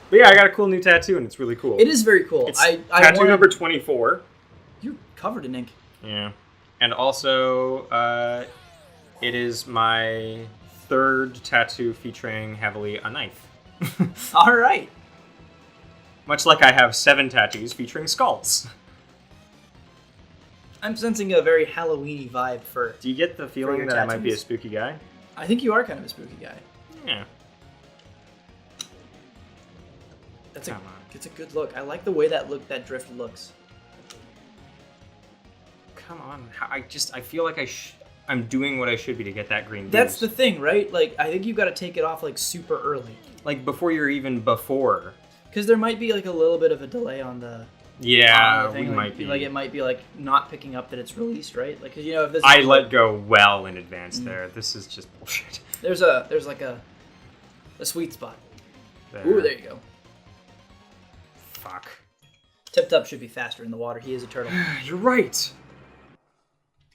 But yeah, I got a cool new tattoo, and it's really cool. It is very cool. It's tattoo number 24. You're covered in ink. Yeah. And also, it is my third tattoo featuring heavily a knife. All right. Much like I have 7 tattoos featuring skulls. I'm sensing a very Halloween-y vibe for... Do you get the feeling that I might be a spooky guy? I think you are kind of a spooky guy. Yeah. It's a good look. I like the way that drift looks. Come on. I feel like I'm doing what I should be to get that green. That's the thing, right? Like, I think you've got to take it off like super early. Like before you're even before. Because there might be like a little bit of a delay on the... Yeah, we might be. Like it might be like not picking up that it's released, right? Like, 'cause, you know, if this I let go well in advance there. This is just bullshit. There's like a sweet spot. There. Ooh, there you go. Fuck. Tip Top should be faster in the water. He is a turtle. You're right.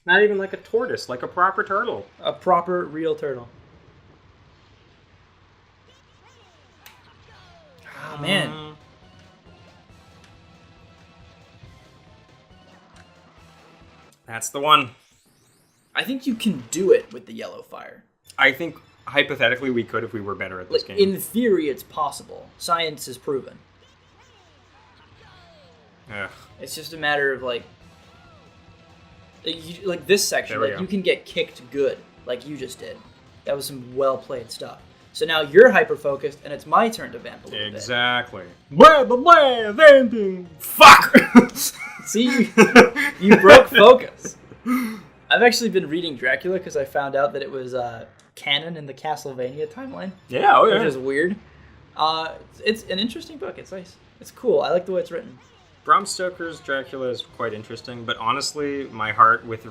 Not even like a tortoise, like a proper turtle. A proper, real turtle. Oh, man. That's the one. I think you can do it with the yellow fire. I think, hypothetically, we could if we were better at this game. In theory, it's possible. Science is proven. Ugh. It's just a matter of, like this section, like, you can get kicked good, like you just did. That was some well-played stuff. So now you're hyper-focused, and it's my turn to vamp a little bit. Exactly. Blah, blah, blah, vamping. Fuck! See, you broke focus. I've actually been reading Dracula because I found out that it was canon in the Castlevania timeline. Yeah, oh yeah. Which is weird. It's an interesting book. It's nice. It's cool. I like the way it's written. Bram Stoker's Dracula is quite interesting, but honestly, my heart with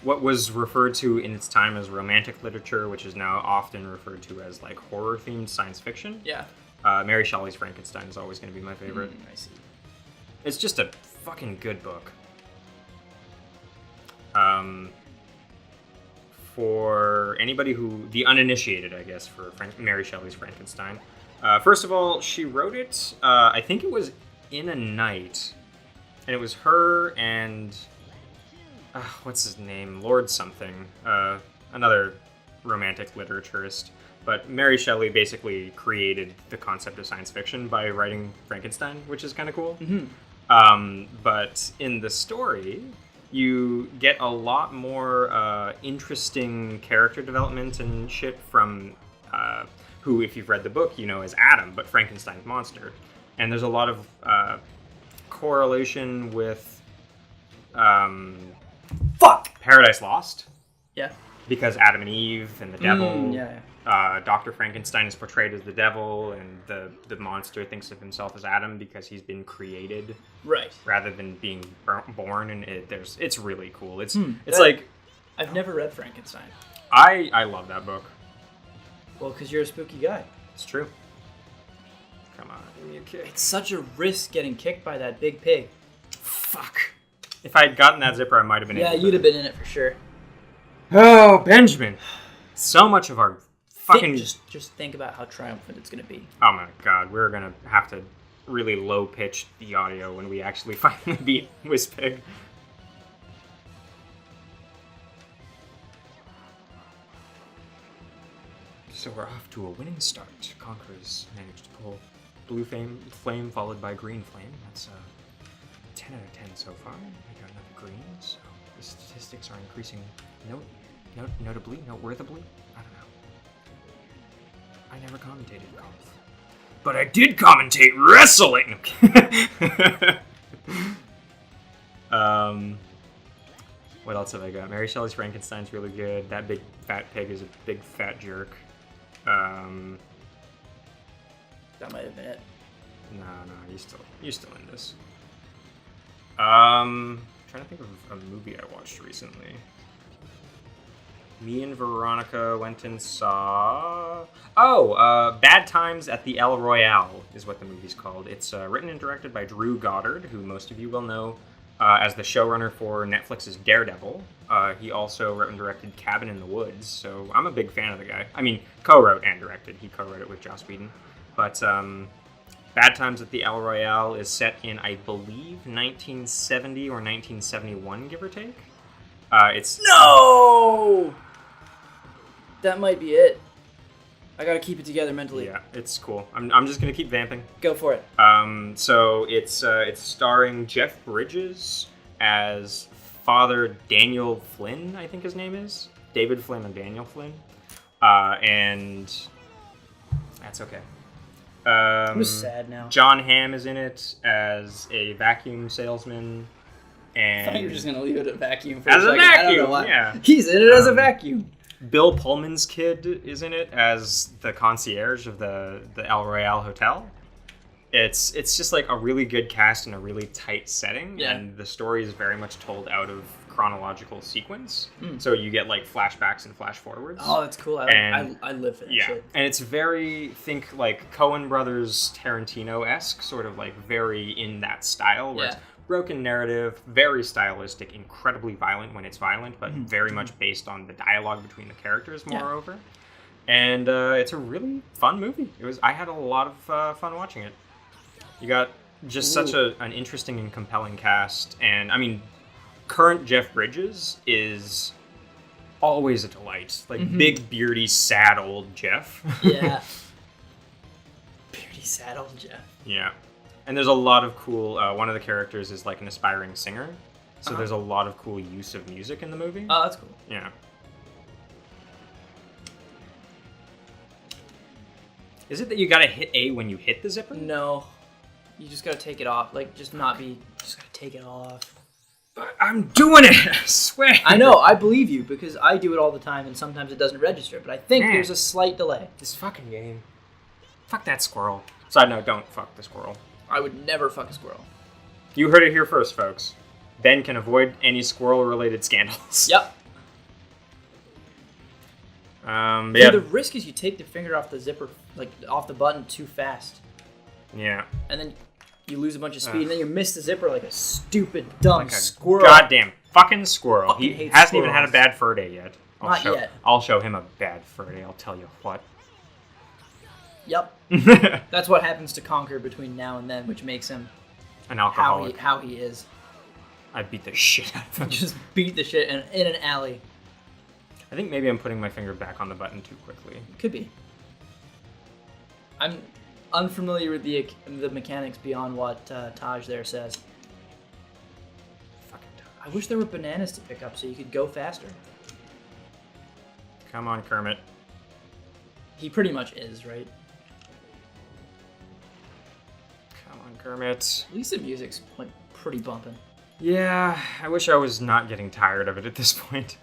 what was referred to in its time as romantic literature, which is now often referred to as like horror-themed science fiction. Yeah. Mary Shelley's Frankenstein is always going to be my favorite. I see. It's just a fucking good book. For anybody the uninitiated, I guess, for Mary Shelley's Frankenstein. First of all, she wrote it, I think it was in a night, and it was her and, what's his name? Lord something, another romantic literaturist. But Mary Shelley basically created the concept of science fiction by writing Frankenstein, which is kind of cool. Mm-hmm. But in the story, you get a lot more interesting character development and shit from who, if you've read the book, you know as Adam, but Frankenstein's monster. And there's a lot of correlation with Paradise Lost. Yeah. Because Adam and Eve and the devil. Yeah. Dr. Frankenstein is portrayed as the devil, and the monster thinks of himself as Adam because he's been created, right? Rather than being born. And it's really cool. It's like I've never read Frankenstein. I love that book. Well, because you're a spooky guy. It's true. Come on, give me a kick. It's such a risk getting kicked by that big pig. Fuck. If I had gotten that zipper, I might have been. Yeah, you'd have been in it for sure. Oh, Benjamin! So much of our fucking just think about how triumphant it's gonna be. Oh my god, we're gonna have to really low pitch the audio when we actually finally beat Wispig. So we're off to a winning start. Conquerors managed to pull blue flame followed by green flame. That's 10 out of 10 so far. We got another green, so the statistics are increasing notably, noteworthily. I don't know. I never commentated golf. But I did commentate wrestling! What else have I got? Mary Shelley's Frankenstein's really good. That big fat pig is a big fat jerk. That might have been it. No, you're still in this. Trying to think of a movie I watched recently. Me and Veronica went and saw... Bad Times at the El Royale is what the movie's called. It's written and directed by Drew Goddard, who most of you will know as the showrunner for Netflix's Daredevil. He also wrote and directed Cabin in the Woods, so I'm a big fan of the guy. I mean, co-wrote and directed. He co-wrote it with Joss Whedon. But Bad Times at the El Royale is set in, I believe, 1970 or 1971, give or take. It's No! That might be it. I gotta keep it together mentally. Yeah, it's cool. I'm just gonna keep vamping. Go for it. So it's starring Jeff Bridges as Father Daniel Flynn, I think his name is. David Flynn and Daniel Flynn. And that's okay. I'm just sad now. John Hamm is in it as a vacuum salesman. And I thought you were just gonna leave it at vacuum for as a a second. I don't vacuum, know why. yeah. He's in it as a vacuum. Bill Pullman's kid is in it as the concierge of the El Royale Hotel. It's just like a really good cast in a really tight setting, and the story is very much told out of chronological sequence. So you get like flashbacks and flash forwards. Oh, that's cool. I live for that shit. And it's very, think like Coen Brothers Tarantino-esque, sort of like very in that style, where it's broken narrative, very stylistic, incredibly violent when it's violent, but very much based on the dialogue between the characters, moreover. And it's a really fun movie. I had a lot of fun watching it. You got just such an interesting and compelling cast, and I mean, current Jeff Bridges is always a delight. Like big, beardy, sad old Jeff. Yeah. Beardy, sad old Jeff. Yeah. And there's a lot of cool, one of the characters is like an aspiring singer. So there's a lot of cool use of music in the movie. Oh, that's cool. Yeah. Is it that you gotta hit A when you hit the zipper? No. You just gotta take it off. Like, just gotta take it off. But I'm doing it, I swear. I know, I believe you, because I do it all the time, and sometimes it doesn't register, but I think there's a slight delay. This fucking game. Fuck that squirrel. Side note, don't fuck the squirrel. I would never fuck a squirrel. You heard it here first, folks. Ben can avoid any squirrel-related scandals. Yep. Yeah. The risk is you take the finger off the zipper, like, off the button too fast. Yeah. And then you lose a bunch of speed, and then you miss the zipper like a stupid, dumb squirrel. Goddamn fucking squirrel. Fucking He hate hasn't squirrels. even had a bad fur day yet. Not yet. I'll show him a bad fur day, I'll tell you what. Yep. That's what happens to Conquer between now and then, which makes him an alcoholic. How he is. I beat the shit out of him. Just beat the shit in an alley. I think maybe I'm putting my finger back on the button too quickly. Could be. I'm unfamiliar with the mechanics beyond what Taj there says. Fucking Taj. I wish there were bananas to pick up so you could go faster. Come on, Kermit. He pretty much is, right? Come on, Kermit. At least the music's like pretty bumping. Yeah, I wish I was not getting tired of it at this point.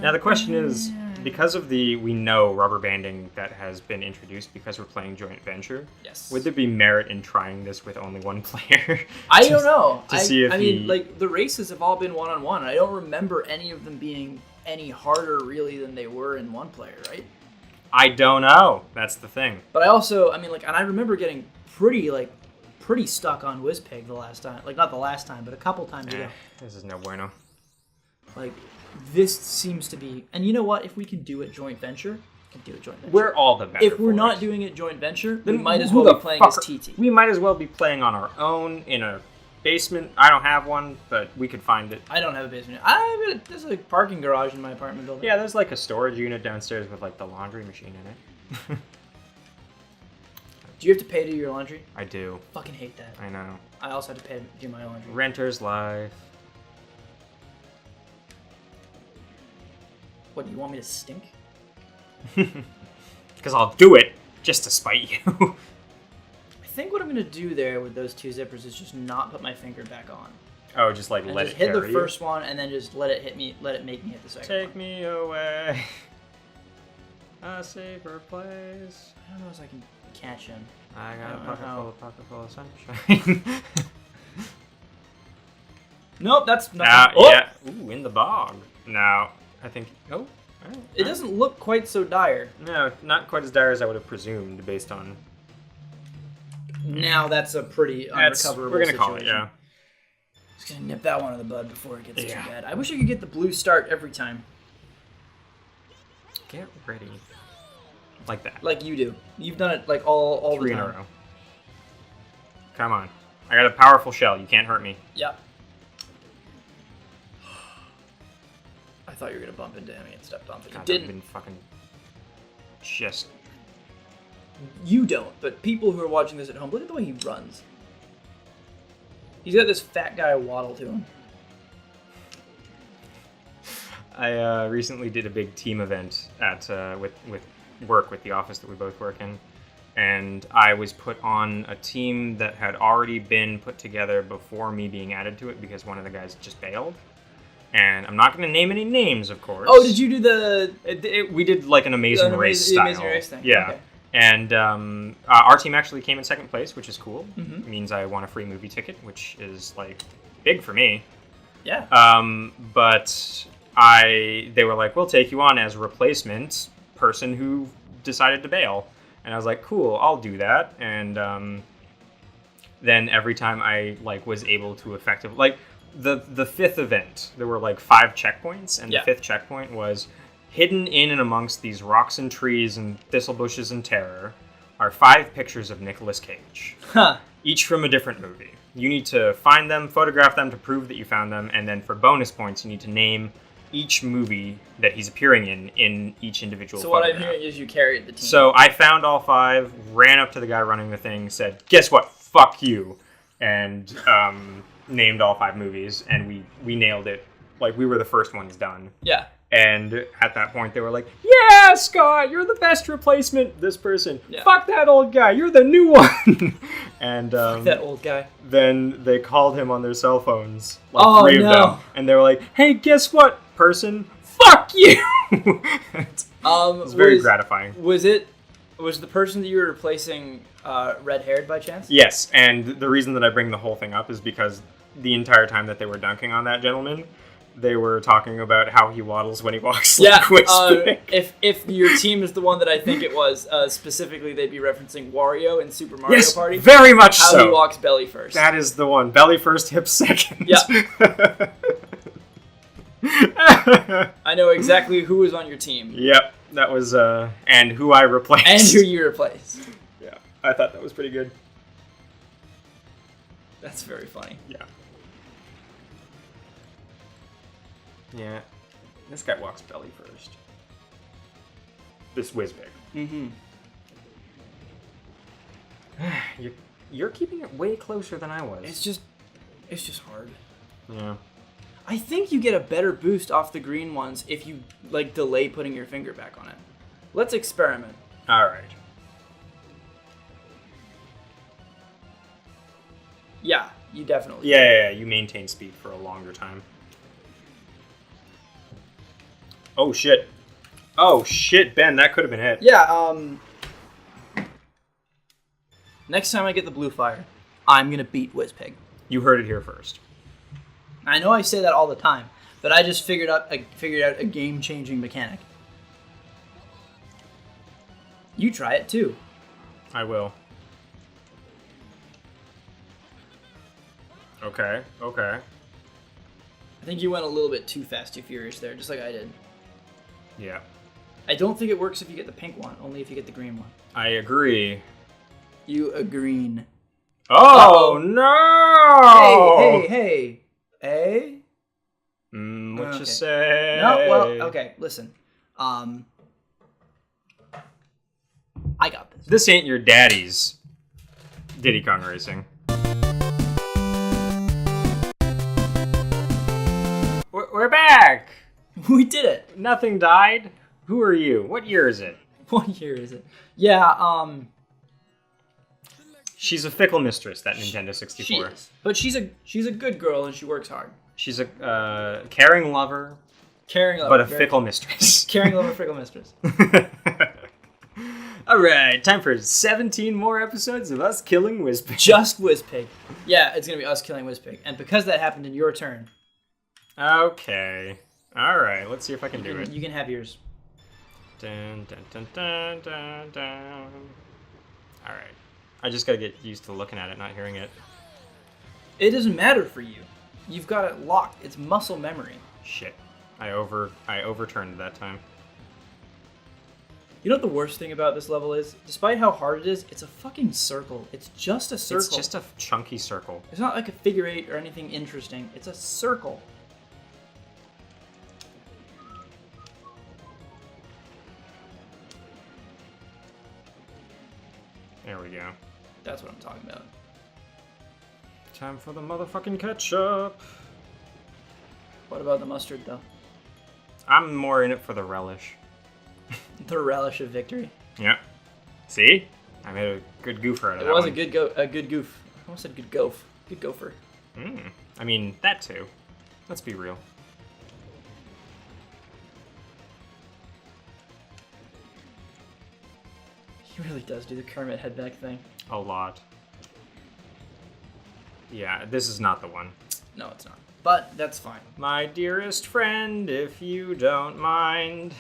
Now the question is, because of we know rubber banding that has been introduced because we're playing joint venture, yes, would there be merit in trying this with only one player? I don't know. I mean, like, the races have all been one-on-one. I don't remember any of them being any harder, really, than they were in one player, right? I don't know. That's the thing. But I also, I mean, like, and I remember getting pretty stuck on WizPig the last time. Like, not the last time, but a couple times ago. This is no bueno. Like, this seems to be... And you know what? If we can do it joint venture, we can do it joint venture. We're all the better. If we're not it. doing it joint venture, then we might as well be playing as TT. We might as well be playing on our own in a basement. I don't have one, but we could find it. I don't have a basement. There's a parking garage in my apartment building. Yeah, there's like a storage unit downstairs with like the laundry machine in it. Do you have to pay to do your laundry? I do. Fucking hate that. I know. I also have to pay to do my laundry. Renter's life. What, do you want me to stink? Because I'll do it just to spite you. I think what I'm going to do there with those two zippers is just not put my finger back on. Oh, just like and let just it hit carry the first one and then just let it hit me, let it make me hit the second Take one. me away. A safer place. I don't know if I can catch him. I got a pocket full of sunshine. Nope, that's nothing. Oh! Yeah. Ooh, in the bog. Now, I think... Oh. It doesn't look quite so dire. No, not quite as dire as I would have presumed based on... Now that's a pretty unrecoverable We're going to situation. call it, yeah. Just going to nip that one in the bud before it gets too bad. I wish I could get the blue start every time. Get ready. Like that. Like you do. You've done it like all Three the in time. a row. Come on. I got a powerful shell. You can't hurt me. Yeah. I thought you were gonna bump into him and stepped on, but you didn't. Been fucking just. You don't, but people who are watching this at home, look at the way he runs. He's got this fat guy waddle to him. I recently did a big team event at with work with the office that we both work in, and I was put on a team that had already been put together before me being added to it because one of the guys just bailed. And I'm not going to name any names, of course. Oh, did you do the? We did like an Amazing Race style. Amazing Race thing. Yeah. Okay. And our team actually came in second place, which is cool. Mm-hmm. It means I won a free movie ticket, which is like big for me. Yeah. But they were like, we'll take you on as a replacement person who decided to bail. And I was like, cool, I'll do that. And then every time I like was able to effectively like the fifth event, there were like 5 checkpoints, and the fifth checkpoint was hidden in and amongst these rocks and trees and thistle bushes and terror are 5 pictures of Nicolas Cage, each from a different movie. You need to find them, photograph them to prove that you found them, and then for bonus points, you need to name each movie that he's appearing in each individual So photograph. what I'm hearing is you carried the team. So I found all 5, ran up to the guy running the thing, said, guess what, fuck you, and named all 5 movies, and we nailed it. Like, we were the first ones done. Yeah. And at that point, they were like, yeah, Scott, you're the best replacement. This person. Yeah. Fuck that old guy. You're the new one. And Fuck that old guy. then they called him on their cell phones. Like 3 of them. And they were like, hey, guess what, person? Fuck you. It was very gratifying. Was the person that you were replacing red-haired by chance? Yes, and the reason that I bring the whole thing up is because the entire time that they were dunking on that gentleman, they were talking about how he waddles when he walks. Yeah, like whispering. If your team is the one that I think it was, specifically they'd be referencing Wario in Super Mario Yes, Party. very much how so. he walks belly first. That is the one. Belly first, hips second. Yeah. I know exactly who was on your team. Yep, that was, and who I replaced. And who you replaced. Yeah, I thought that was pretty good. That's very funny. Yeah. Yeah, this guy walks belly first. This whizbig. Mm-hmm. You're keeping it way closer than I was. It's just hard. Yeah. I think you get a better boost off the green ones if you like delay putting your finger back on it. Let's experiment. All right. Yeah, you definitely. Yeah, you maintain speed for a longer time. Oh shit. Oh shit, Ben, that could have been it. Yeah, next time I get the blue fire, I'm gonna beat Whizpig. You heard it here first. I know I say that all the time, but I just figured out a game-changing mechanic. You try it too. I will. Okay. I think you went a little bit too fast, too furious there, just like I did. Yeah. I don't think it works if you get the pink one, only if you get the green one. I agree. You agree. Oh, no! Hey. What Okay. you say? No, well, okay, listen. I got this. This ain't your daddy's Diddy Kong Racing. We're back! We did it. Nothing died. Who are you? What year is it? What year is it? Yeah, She's a fickle mistress, that Nintendo 64. she is. But she's a good girl and she works hard. She's a caring lover, Caring lover. but a fickle mistress. Caring lover, fickle mistress. All right, time for 17 more episodes of us killing Whizpig. Just Whizpig. Yeah, it's going to be us killing Whizpig. And because that happened in your turn. Okay. All right, let's see if I can do it. You can have yours. Dun, dun, dun, dun, dun, dun. All right. I just got to get used to looking at it, not hearing it. It doesn't matter for you. You've got it locked. It's muscle memory. Shit. I overturned that time. You know what the worst thing about this level is? Despite how hard it is, it's a fucking circle. It's just a circle. It's just a chunky circle. It's not like a figure 8 or anything interesting. It's a circle. There we go. That's what I'm talking about. Time for the motherfucking ketchup. What about the mustard, though? I'm more in it for the relish. The relish of victory. Yeah. See? I made a good goofer out of that It was one. a good goof. I almost said good goof. Good gopher. I mean, that too. Let's be real. He really does do the Kermit headback thing. A lot. Yeah, this is not the one. No, it's not. But that's fine. My dearest friend, if you don't mind,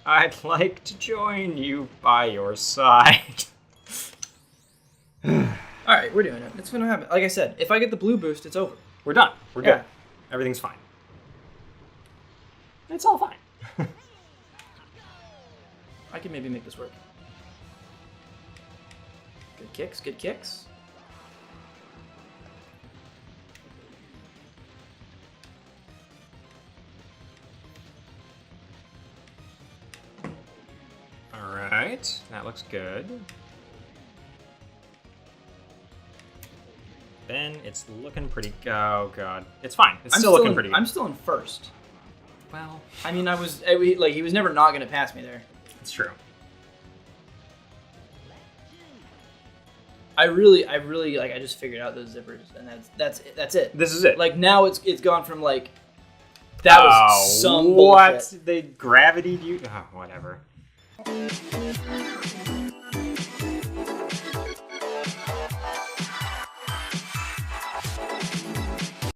I'd like to join you by your side. Alright, we're doing it. It's gonna happen. Like I said, if I get the blue boost, it's over. We're done. We're Yeah. good. Everything's fine. It's all fine. I can maybe make this work. Good kicks, good kicks. Alright, that looks good. Then it's looking pretty... Oh, God. It's fine. It's still looking pretty good. I'm still in first. Well, I mean, he was never not going to pass me there. it's true. I really, like, I just figured out those zippers, and that's it. This is it. Like, now it's gone from, like, that was some what? bullshit. They gravitied you? Oh, whatever.